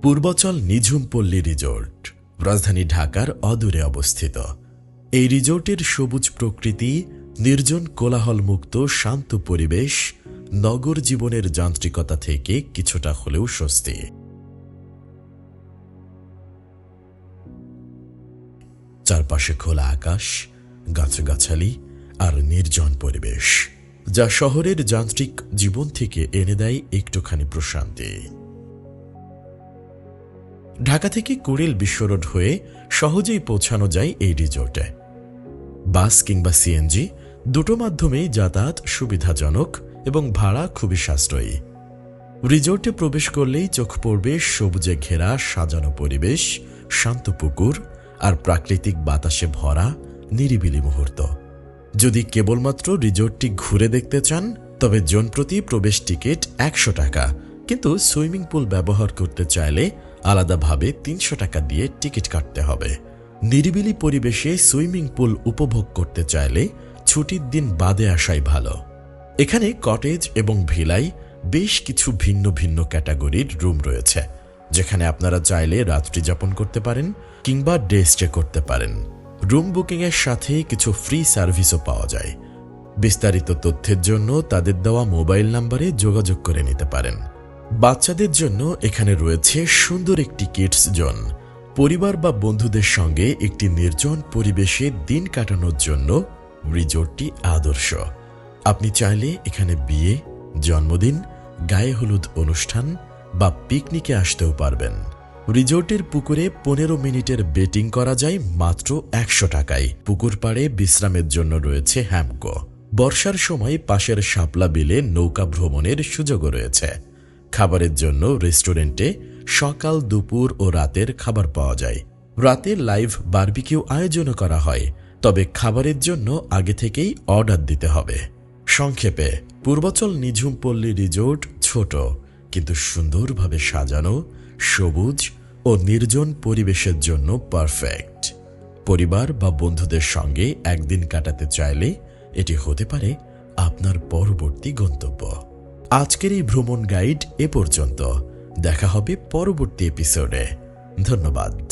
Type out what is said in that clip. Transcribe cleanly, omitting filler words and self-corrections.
পূর্বাচল নিঝুম পল্লী রিজোর্ট রাজধানী ঢাকার অদূরে অবস্থিত। এই রিজোর্টের সবুজ প্রকৃতি, নির্জন কোলাহলমুক্ত শান্ত পরিবেশ নগর জীবনের যান্ত্রিকতা থেকে কিছুটা হলেও স্বস্তি। চারপাশে খোলা আকাশ, গাছগাছালি আর নির্জন পরিবেশ, যা শহরের যান্ত্রিক জীবন থেকে এনে দেয় একটুখানি প্রশান্তি। ঢাকা থেকে কুড়িল বিশ্বরোড হয়ে সহজেই পৌঁছানো যায় এই রিজোর্টে। বাস কিংবা সিএনজি দুটো মাধ্যমেই যাতায়াত সুবিধাজনক এবং ভাড়া খুবই সাশ্রয়ী। রিজোর্টে প্রবেশ করলেই চোখ পড়বে সবুজে ঘেরা সাজানো পরিবেশ, শান্ত পুকুর আর প্রাকৃতিক বাতাসে ভরা নিরিবিলি মুহূর্ত। যদি কেবলমাত্র রিজোর্টটি ঘুরে দেখতে চান তবে জনপ্রতি প্রবেশ টিকিট ১০০ টাকা, কিন্তু সুইমিং পুল ব্যবহার করতে চাইলে আলাদাভাবে ৩০০ টাকা দিয়ে টিকিট কাটতে হবে। নিরিবিলি পরিবেশে সুইমিং পুল উপভোগ করতে চাইলে ছুটির দিন বাদে আসাই ভালো। এখানে কটেজ এবং ভিলায় বেশ কিছু ভিন্ন ভিন্ন ক্যাটাগরির রুম রয়েছে, যেখানে আপনারা চাইলে রাত্রি যাপন করতে পারেন কিংবা ডে স্টে করতে পারেন। রুম বুকিংয়ের সাথে কিছু ফ্রি সার্ভিসও পাওয়া যায়। বিস্তারিত তথ্যের জন্য তাদের দেওয়া মোবাইল নম্বরে যোগাযোগ করে নিতে পারেন। বাচ্চাদের জন্য এখানে রয়েছে সুন্দর একটি কিডস জোন। পরিবার বা বন্ধুদের সঙ্গে একটি নির্জন পরিবেশে দিন কাটানোর জন্য রিজোর্টটি আদর্শ। আপনি চাইলে এখানে বিয়ে, জন্মদিন, গায়ে হলুদ অনুষ্ঠান বা পিকনিকে আসতেও পারবেন। রিজোর্টের পুকুরে ১৫ মিনিটের বেটিং করা যায় মাত্র ১০০ টাকায়। পুকুর পাড়ে বিশ্রামের জন্য রয়েছে হ্যামকো। বর্ষার সময় পাশের শাপলা বিলে নৌকা ভ্রমণের সুযোগও রয়েছে। খাবারের জন্য রেস্টুরেন্টে সকাল, দুপুর ও রাতের খাবার পাওয়া যায়। রাতে লাইভ বারবিকিউ আয়োজনও করা হয়, তবে খাবারের জন্য আগে থেকেই অর্ডার দিতে হবে। সংক্ষেপে, পূর্বাচল নিঝুম পল্লী রিজোর্ট ছোট কিন্তু সুন্দরভাবে সাজানো, সবুজ ও নির্জন পরিবেশের জন্য পারফেক্ট। পরিবার বা বন্ধুদের সঙ্গে একদিন কাটাতে চাইলে এটি হতে পারে আপনার পরবর্তী গন্তব্য। আজকের এই ভ্রমণ গাইড এ পর্যন্ত। দেখা হবে পরবর্তী এপিসোডে। ধন্যবাদ।